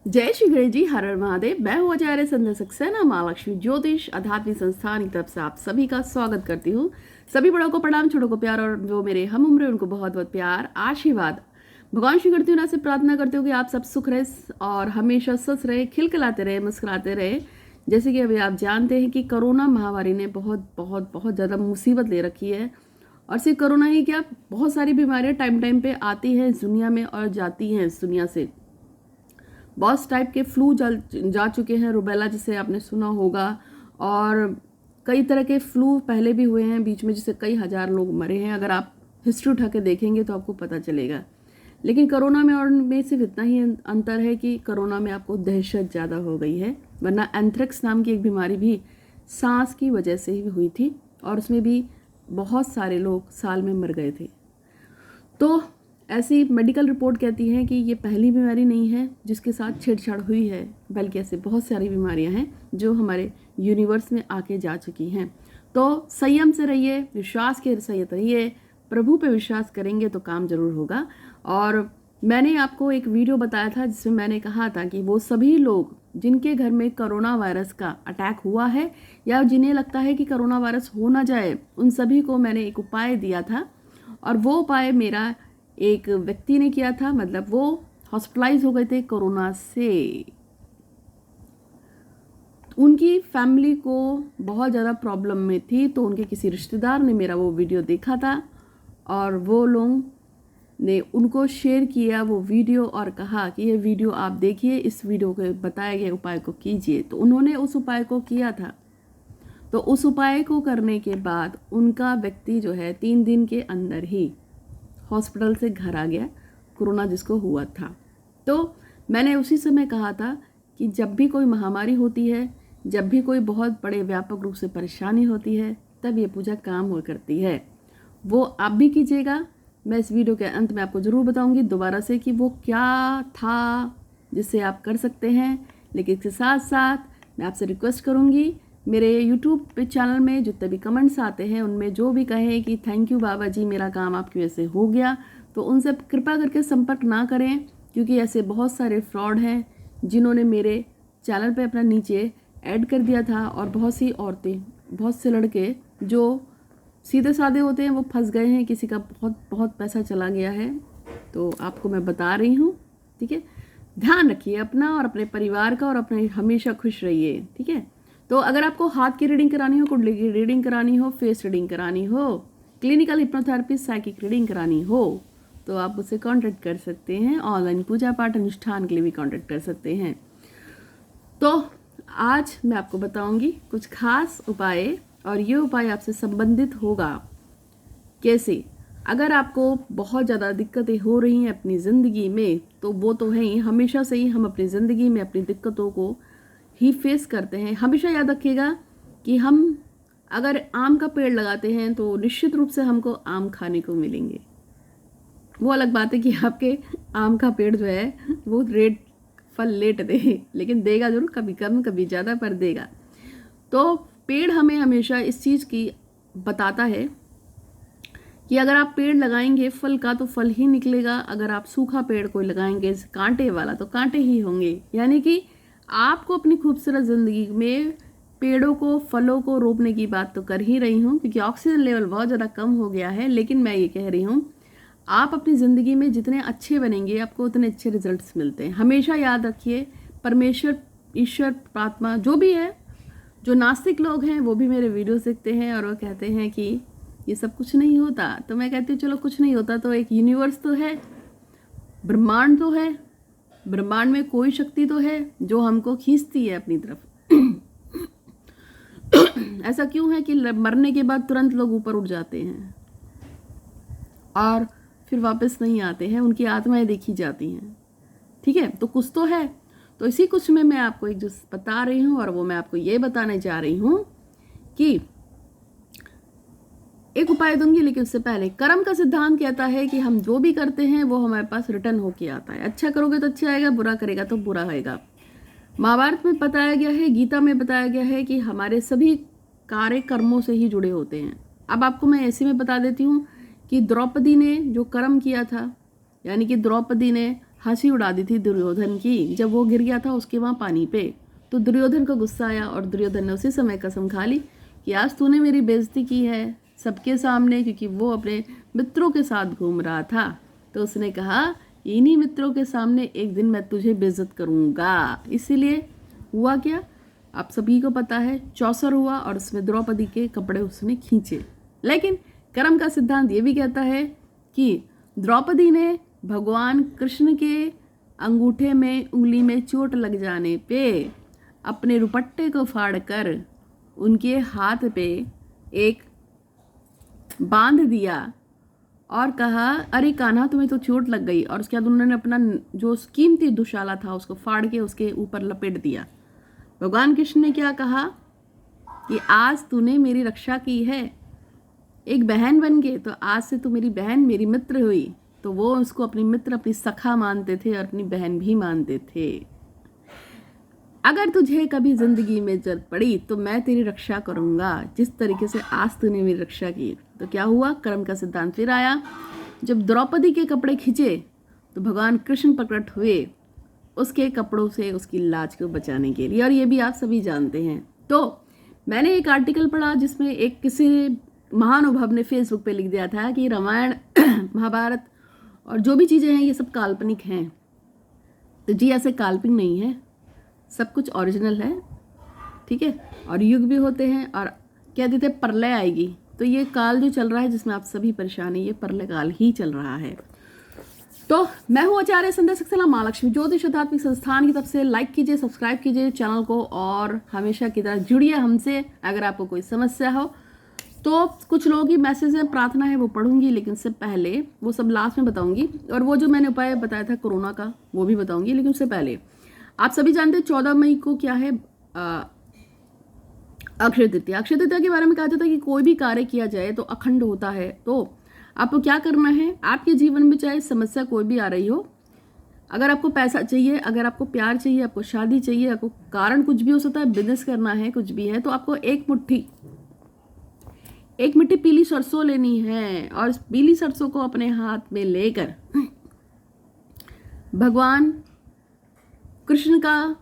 जय श्री गणेश जी, हर हर महादेव। मैं हूँ आचार्य संध्या सक्सेना, माँ लक्ष्मी ज्योतिष आध्यात्मिक संस्थान की तरफ से आप सभी का स्वागत करती हूँ। सभी बड़ों को प्रणाम, छोटों को प्यार, और जो मेरे हम उम्र उनको बहुत बहुत प्यार आशीर्वाद। भगवान श्री करती हूँ, ना से प्रार्थना करती हूँ कि आप सब सुख रहे और हमेशा स्वस्थ रहे, खिलखिलाते रहे, मुस्कुराते रहे। जैसे कि अभी आप जानते हैं कि कोरोना महामारी ने बहुत बहुत बहुत ज़्यादा मुसीबत ले रखी है। और सिर्फ कोरोना ही क्या, बहुत सारी बीमारियाँ टाइम टाइम पे आती हैं इस दुनिया में और जाती हैं इस दुनिया से। बहुत टाइप के फ्लू जा चुके हैं, रुबेला जिसे आपने सुना होगा, और कई तरह के फ्लू पहले भी हुए हैं बीच में, जिससे कई हजार लोग मरे हैं। अगर आप हिस्ट्री उठा के देखेंगे तो आपको पता चलेगा। लेकिन कोरोना में और में सिर्फ इतना ही अंतर है कि कोरोना में आपको दहशत ज़्यादा हो गई है, वरना एंथ्रेक्स नाम की एक बीमारी भी सांस की वजह से ही हुई थी, और उसमें भी बहुत सारे लोग साल में मर गए थे। तो ऐसी मेडिकल रिपोर्ट कहती है कि ये पहली बीमारी नहीं है जिसके साथ छेड़छाड़ हुई है, बल्कि ऐसे बहुत सारी बीमारियां हैं जो हमारे यूनिवर्स में आके जा चुकी हैं। तो संयम से रहिए, विश्वास के सहित रहिए, प्रभु पे विश्वास करेंगे तो काम जरूर होगा। और मैंने आपको एक वीडियो बताया था जिसमें मैंने कहा था कि वो सभी लोग जिनके घर में कोरोना वायरस का अटैक हुआ है या जिन्हें लगता है कि कोरोना वायरस हो ना जाए, उन सभी को मैंने एक उपाय दिया था। और वो उपाय मेरा एक व्यक्ति ने किया था, मतलब वो हॉस्पिटलाइज हो गए थे कोरोना से। उनकी फैमिली को बहुत ज़्यादा प्रॉब्लम में थी, तो उनके किसी रिश्तेदार ने मेरा वो वीडियो देखा था और वो लोग ने उनको शेयर किया वो वीडियो और कहा कि ये वीडियो आप देखिए, इस वीडियो के बताए गए उपाय को कीजिए। तो उन्होंने उस उपाय को किया था। तो उस उपाय को करने के बाद उनका व्यक्ति जो है 3 दिन के अंदर ही हॉस्पिटल से घर आ गया, कोरोना जिसको हुआ था। तो मैंने उसी समय कहा था कि जब भी कोई महामारी होती है, जब भी कोई बहुत बड़े व्यापक रूप से परेशानी होती है, तब ये पूजा काम हुआ करती है। वो आप भी कीजिएगा। मैं इस वीडियो के अंत में आपको ज़रूर बताऊंगी दोबारा से कि वो क्या था जिससे आप कर सकते हैं। लेकिन इसके साथ साथ मैं आपसे रिक्वेस्ट करूंगी, मेरे यूट्यूब पे चैनल में जितने भी कमेंट्स आते हैं उनमें जो भी कहें कि थैंक यू बाबा जी, मेरा काम आपकी वजह से हो गया, तो उनसे कृपा करके संपर्क ना करें, क्योंकि ऐसे बहुत सारे फ्रॉड हैं जिन्होंने मेरे चैनल पे अपना नीचे ऐड कर दिया था। और बहुत सी औरतें, बहुत से लड़के जो सीधे साधे होते हैं वो फंस गए हैं, किसी का बहुत बहुत पैसा चला गया है। तो आपको मैं बता रही हूँ, ठीक है। ध्यान रखिए अपना और अपने परिवार का, और अपने हमेशा खुश रहिए, ठीक है। तो अगर आपको हाथ की रीडिंग करानी हो, कुंडली की रीडिंग करानी हो, फेस रीडिंग करानी हो, क्लिनिकल हिप्नोथेरेपी, साइकिक रीडिंग करानी हो, तो आप मुझसे कांटेक्ट कर सकते हैं। ऑनलाइन पूजा पाठ अनुष्ठान के लिए भी कांटेक्ट कर सकते हैं। तो आज मैं आपको बताऊंगी कुछ खास उपाय, और ये उपाय आपसे संबंधित होगा कैसे। अगर आपको बहुत ज़्यादा दिक्कतें हो रही हैं अपनी ज़िंदगी में, तो वो तो है ही, हमेशा से ही हम अपनी ज़िंदगी में अपनी दिक्कतों को ही फेस करते हैं। हमेशा याद रखिएगा कि हम अगर आम का पेड़ लगाते हैं तो निश्चित रूप से हमको आम खाने को मिलेंगे। वो अलग बात है कि आपके आम का पेड़ जो है वो फल लेट दे, लेकिन देगा जरूर, कभी कम कभी ज़्यादा, पर देगा। तो पेड़ हमें हमेशा इस चीज़ की बताता है कि अगर आप पेड़ लगाएंगे फल का तो फल ही निकलेगा, अगर आप सूखा पेड़ कोई लगाएंगे कांटे वाला तो कांटे ही होंगे। यानी कि आपको अपनी खूबसूरत ज़िंदगी में पेड़ों को, फलों को रोपने की बात तो कर ही रही हूँ, क्योंकि ऑक्सीजन लेवल बहुत ज़्यादा कम हो गया है। लेकिन मैं ये कह रही हूँ, आप अपनी ज़िंदगी में जितने अच्छे बनेंगे आपको उतने अच्छे रिजल्ट्स मिलते हैं। हमेशा याद रखिए, परमेश्वर, ईश्वर, प्रात्मा जो भी है, जो नास्तिक लोग हैं वो भी मेरे वीडियो देखते हैं और वो कहते हैं कि ये सब कुछ नहीं होता। तो मैं कहती हूँ चलो कुछ नहीं होता तो एक यूनिवर्स तो है, ब्रह्मांड तो है, ब्रह्मांड में कोई शक्ति तो है जो हमको खींचती है अपनी तरफ। ऐसा क्यों है कि मरने के बाद तुरंत लोग ऊपर उठ जाते हैं और फिर वापस नहीं आते हैं, उनकी आत्माएं देखी जाती हैं, ठीक है। तो कुछ तो है। तो इसी कुछ में मैं आपको एक जो बता रही हूँ, और वो मैं आपको ये बताने जा रही हूँ कि एक उपाय दूंगी, लेकिन उससे पहले कर्म का सिद्धांत कहता है कि हम जो भी करते हैं वो हमारे पास रिटर्न होके आता है। अच्छा करोगे तो अच्छा आएगा, बुरा करेगा तो बुरा आएगा। महाभारत में बताया गया है, गीता में बताया गया है कि हमारे सभी कार्य कर्मों से ही जुड़े होते हैं। अब आपको मैं ऐसे में बता देती हूँ कि द्रौपदी ने जो कर्म किया था, यानी कि द्रौपदी ने हंसी उड़ा दी थी दुर्योधन की जब वो गिर गया था उसके वहाँ पानी पे। तो दुर्योधन को गुस्सा आया और दुर्योधन ने उसी समय कसम खा ली कि आज तूने मेरी बेइज्जती की है सबके सामने, क्योंकि वो अपने मित्रों के साथ घूम रहा था। तो उसने कहा इन्हीं मित्रों के सामने एक दिन मैं तुझे बेइज्जत करूँगा। इसीलिए हुआ क्या आप सभी को पता है, चौसर हुआ और उसमें द्रौपदी के कपड़े उसने खींचे। लेकिन कर्म का सिद्धांत ये भी कहता है कि द्रौपदी ने भगवान कृष्ण के अंगूठे में उंगली में चोट लग जाने पे अपने रुपट्टे को फाड़कर उनके हाथ पे एक बांध दिया और कहा अरे कान्हा तुम्हें तो चोट लग गई। और उसके बाद उन्होंने अपना जो कीमती दुशाला था उसको फाड़ के उसके ऊपर लपेट दिया। भगवान कृष्ण ने क्या कहा कि आज तूने मेरी रक्षा की है एक बहन बन के, तो आज से तू मेरी बहन मेरी मित्र हुई। तो वो उसको अपनी मित्र अपनी सखा मानते थे और अपनी बहन भी मानते थे। अगर तुझे कभी जिंदगी में जरूरत पड़ी तो मैं तेरी रक्षा करूंगा जिस तरीके से आज तूने मेरी रक्षा की। तो क्या हुआ, कर्म का सिद्धांत फिर आया। जब द्रौपदी के कपड़े खींचे तो भगवान कृष्ण प्रकट हुए उसके कपड़ों से उसकी लाज को बचाने के लिए, और ये भी आप सभी जानते हैं। तो मैंने एक आर्टिकल पढ़ा जिसमें एक किसी महानुभव ने फेसबुक पे लिख दिया था कि रामायण महाभारत और जो भी चीज़ें हैं ये सब काल्पनिक हैं। तो जी ऐसे काल्पनिक नहीं है, सब कुछ ओरिजिनल है, ठीक है। और युग भी होते हैं और कहते थे प्रलय आएगी। तो ये काल जो चल रहा है जिसमें आप सभी परेशान हैं ये प्रलय काल ही चल रहा है। तो मैं हूँ आचार्य संध्या सक्सेना महालक्ष्मी ज्योतिष आध्यात्मिक संस्थान की तरफ से। लाइक कीजिए, सब्सक्राइब कीजिए चैनल को और हमेशा की तरह जुड़िए हमसे। अगर आपको कोई समस्या हो तो कुछ लोगों की मैसेज है, प्रार्थना है, वो पढ़ूंगी, लेकिन उससे पहले वो सब लास्ट में बताऊंगी। और वो जो मैंने उपाय बताया था कोरोना का वो भी बताऊंगी, लेकिन उससे पहले आप सभी जानते हैं 14 मई को क्या है, अक्षय तृतीया। अक्षय तृतीया के बारे में कहा जाता है कि कोई भी कार्य किया जाए तो अखंड होता है। तो आपको क्या करना है, आपके जीवन में चाहे समस्या कोई भी आ रही हो, अगर आपको पैसा चाहिए, अगर आपको प्यार चाहिए, आपको शादी चाहिए, आपको कारण कुछ भी हो सकता है, बिजनेस करना है, कुछ भी है, तो आपको एक मुट्ठी पीली सरसों लेनी है और इस पीली सरसों को अपने हाथ में लेकर भगवान कृष्ण का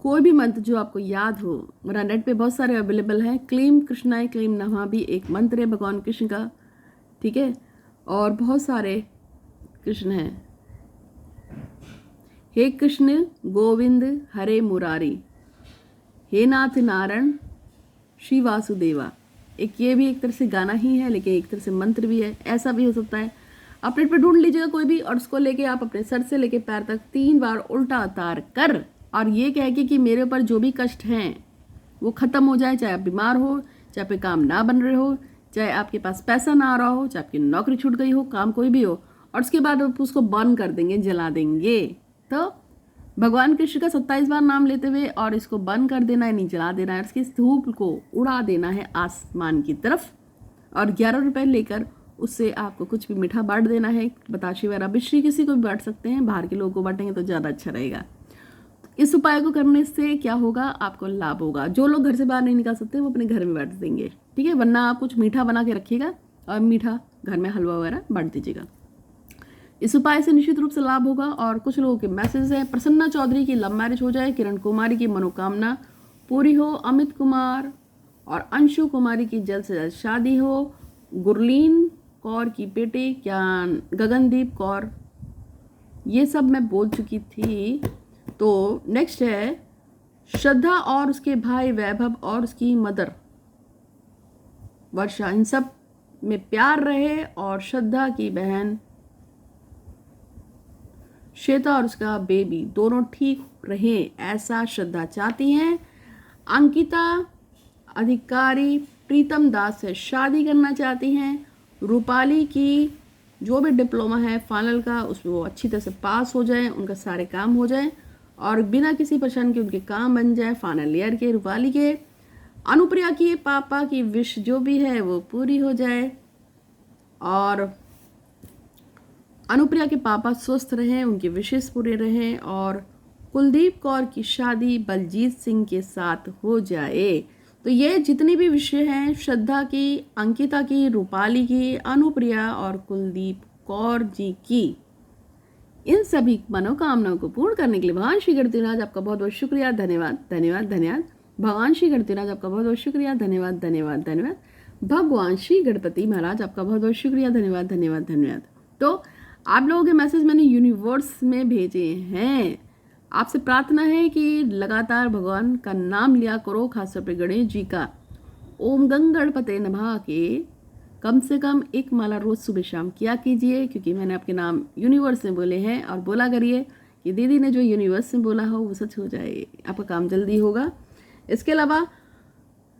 कोई भी मंत्र जो आपको याद हो, मेरा नेट पे बहुत सारे अवेलेबल हैं। क्लीम कृष्णाय क्लीम नमः भी एक मंत्र है भगवान कृष्ण का, ठीक है। और बहुत सारे कृष्ण हैं। हे कृष्ण गोविंद हरे मुरारी, हे नाथ नारायण श्री वासुदेवा। एक ये भी एक तरह से गाना ही है लेकिन एक तरह से मंत्र भी है, ऐसा भी हो सकता है। अपने पे ढूंढ लीजिएगा कोई भी और उसको लेके आप अपने सर से लेके पैर तक 3 बार उल्टा उतार कर और ये कह के कि मेरे ऊपर जो भी कष्ट हैं वो ख़त्म हो जाए। चाहे आप बीमार हो, चाहे आपके काम ना बन रहे हो, चाहे आपके पास पैसा ना आ रहा हो, चाहे आपकी नौकरी छूट गई हो, काम कोई भी हो, और उसके बाद आप उसको बर्न कर देंगे, जला देंगे। तो भगवान कृष्ण का 27 बार नाम लेते हुए और इसको बर्न कर देना है, नहीं जला देना है, इसकी धूप को उड़ा देना है आसमान की तरफ। और 11 रुपये लेकर उससे आपको कुछ भी मीठा बांट देना है। बताशे वगैरह बिश्री किसी को भी बांट सकते हैं, बाहर के लोगों को बांटेंगे तो ज़्यादा अच्छा रहेगा। इस उपाय को करने से क्या होगा, आपको लाभ होगा। जो लोग घर से बाहर नहीं निकाल सकते वो अपने घर में बांट देंगे, ठीक है। वरना आप कुछ मीठा बना के रखिएगा और मीठा घर में हलवा वगैरह बांट दीजिएगा। इस उपाय से निश्चित रूप से लाभ होगा। और कुछ लोगों के मैसेज हैं, प्रसन्ना चौधरी की लव मैरिज हो जाए, किरण कुमारी की मनोकामना पूरी हो, अमित कुमार और अंशु कुमारी की जल्द से जल्द शादी हो, गुरलीन कौर की बेटे गगनदीप कौर, ये सब मैं बोल चुकी थी। तो नेक्स्ट है श्रद्धा और उसके भाई वैभव और उसकी मदर वर्षा, इन सब में प्यार रहे और श्रद्धा की बहन श्वेता और उसका बेबी दोनों ठीक रहे, ऐसा श्रद्धा चाहती हैं। अंकिता अधिकारी प्रीतम दास से शादी करना चाहती हैं। रूपाली की जो भी डिप्लोमा है फाइनल का उसमें वो अच्छी तरह से पास हो जाए, उनका सारे काम हो जाए और बिना किसी परेशानी के उनके काम बन जाए फाइनल ईयर के रूपाली के। अनुप्रिया की पापा की विश जो भी है वो पूरी हो जाए और अनुप्रिया के पापा स्वस्थ रहें, उनके विशेष पूरे रहें और कुलदीप कौर की शादी बलजीत सिंह के साथ हो जाए। तो ये जितनी भी विषय हैं, श्रद्धा की, अंकिता की, रूपाली की, अनुप्रिया और कुलदीप कौर जी की, इन सभी मनोकामनाओं को पूर्ण करने के लिए भगवान श्री गणपति महाराज आपका बहुत बहुत शुक्रिया, धन्यवाद धन्यवाद धन्यवाद। भगवान श्री गणपति महाराज आपका बहुत बहुत शुक्रिया, धन्यवाद धन्यवाद धन्यवाद। भगवान श्री गणपति महाराज आपका बहुत बहुत शुक्रिया, धन्यवाद धन्यवाद धन्यवाद। तो आप लोगों के मैसेज मैंने यूनिवर्स में भेजे हैं। आपसे प्रार्थना है कि लगातार भगवान का नाम लिया करो, खासतौर पर गणेश जी का। ओम गंगणपते नमः के कम से कम एक माला रोज सुबह शाम किया कीजिए, क्योंकि मैंने आपके नाम यूनिवर्स में बोले हैं। और बोला करिए कि दीदी ने जो यूनिवर्स में बोला हो वो सच हो जाए, आपका काम जल्दी होगा। इसके अलावा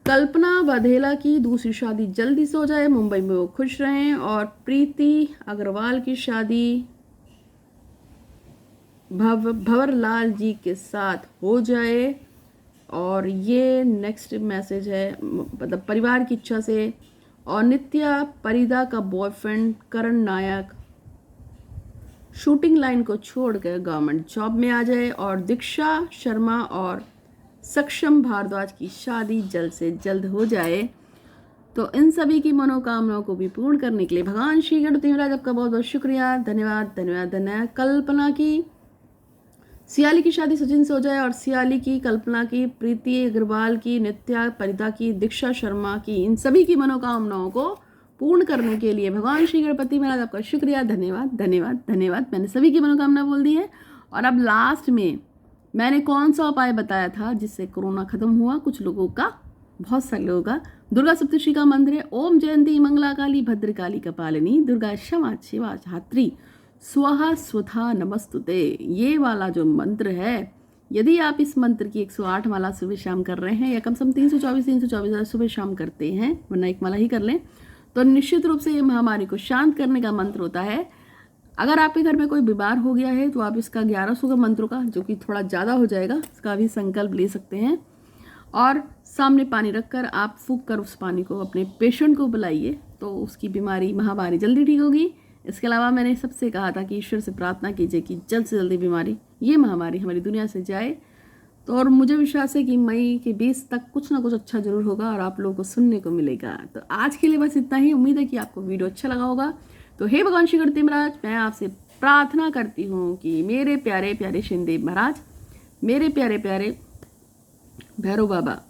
कल्पना वाधेला की दूसरी शादी जल्दी से हो जाए, मुंबई में वो खुश रहें। और प्रीति अग्रवाल की शादी भंवरलाल जी के साथ हो जाए। और ये नेक्स्ट मैसेज है, मतलब परिवार की इच्छा से। और नित्या परिदा का बॉयफ्रेंड करण नायक शूटिंग लाइन को छोड़कर गवर्नमेंट जॉब में आ जाए। और दीक्षा शर्मा और सक्षम भारद्वाज की शादी जल्द से जल्द हो जाए। तो इन सभी की मनोकामनाओं को भी पूर्ण करने के लिए भगवान श्री गणपति महाराज आपका बहुत बहुत शुक्रिया, धन्यवाद धन्यवाद धन्यवाद। कल्पना की सियाली की शादी सचिन से हो जाए। और सियाली की, कल्पना की, प्रीति अग्रवाल की, नित्या परिदा की, दीक्षा शर्मा की, इन सभी की मनोकामनाओं को पूर्ण करने के लिए भगवान श्री गणपति महाराज आपका शुक्रिया, धन्यवाद धन्यवाद धन्यवाद। मैंने सभी की मनोकामना बोल दी है। और अब लास्ट में मैंने कौन सा उपाय बताया था जिससे कोरोना खत्म हुआ कुछ लोगों का, बहुत सारे लोगों का। दुर्गा सप्तशती का मंत्र है, ओम जयंती मंगला काली भद्रकाली कपालिनी दुर्गा क्षमा शिवा धात्री स्वाहा स्वधा नमस्तुते। ये वाला जो मंत्र है, यदि आप इस मंत्र की 108 माला सुबह शाम कर रहे हैं, या कम से कम 324 सुबह शाम करते हैं, वरना एक माला ही कर लें, तो निश्चित रूप से ये महामारी को शांत करने का मंत्र होता है। अगर आपके घर में कोई बीमार हो गया है तो आप इसका 1100 का मंत्रों का, जो कि थोड़ा ज़्यादा हो जाएगा, इसका भी संकल्प ले सकते हैं। और सामने पानी रखकर आप फूंक कर उस पानी को अपने पेशेंट को पिलाइए, तो उसकी बीमारी महामारी जल्दी ठीक होगी। इसके अलावा मैंने सबसे कहा था कि ईश्वर से प्रार्थना कीजिए कि जल्द से जल्दी बीमारी, ये महामारी हमारी दुनिया से जाए। तो और मुझे विश्वास है कि मई के 20 तक कुछ ना कुछ अच्छा जरूर होगा और आप लोगों को सुनने को मिलेगा। तो आज के लिए बस इतना ही। उम्मीद है कि आपको वीडियो अच्छा लगा होगा। तो हे भगवान श्री गणपति महाराज, मैं आपसे प्रार्थना करती हूँ कि मेरे प्यारे प्यारे शनिदेव महाराज, मेरे प्यारे प्यारे भैरव बाबा,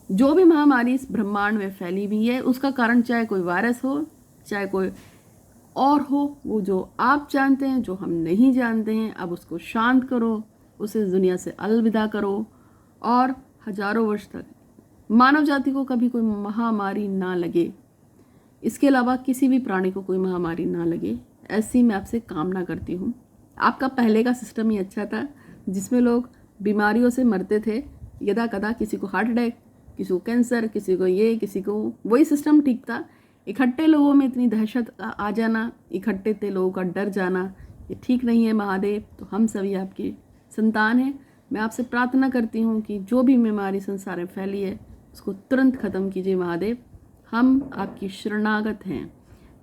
जो भी महामारी इस ब्रह्मांड में फैली हुई है, उसका कारण चाहे कोई वायरस हो, चाहे कोई और हो, वो जो आप जानते हैं, जो हम नहीं जानते हैं, अब उसको शांत करो, उसे दुनिया से अलविदा करो। और हजारों वर्ष तक मानव जाति को कभी कोई महामारी ना लगे, इसके अलावा किसी भी प्राणी को कोई महामारी ना लगे, ऐसी मैं आपसे कामना करती हूँ। आपका पहले का सिस्टम ही अच्छा था, जिसमें लोग बीमारियों से मरते थे यदा कदा, किसी को हार्ट अटैक, किसी को कैंसर, किसी को ये, किसी को, वही सिस्टम ठीक था। इकट्ठे लोगों में इतनी दहशत आ जाना, इकट्ठे थे लोगों का डर जाना, ये ठीक नहीं है महादेव। तो हम सभी आपके संतान हैं। मैं आपसे प्रार्थना करती हूँ कि जो भी बीमारी संसार में फैली है उसको तुरंत ख़त्म कीजिए महादेव। हम आपकी शरणागत हैं।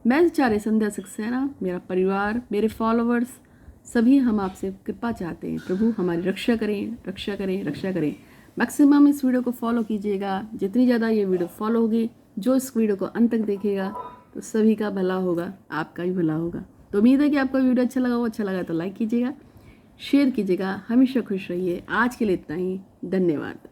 मैं चारे संध्या सक्सेना, मेरा परिवार, मेरे फॉलोअर्स, सभी हम आपसे कृपा चाहते हैं। प्रभु हमारी रक्षा करें, रक्षा करें, रक्षा करें। मैक्सिमम इस वीडियो को फॉलो कीजिएगा। जितनी ज़्यादा ये वीडियो फॉलो होगी, जो इस वीडियो को अंत तक देखेगा, तो सभी का भला होगा, आपका भी भला होगा। तो उम्मीद है कि आपको वीडियो अच्छा लगा हो। अच्छा लगा तो लाइक कीजिएगा, शेयर कीजिएगा। हमेशा खुश रहिए। आज के लिए इतना ही, धन्यवाद।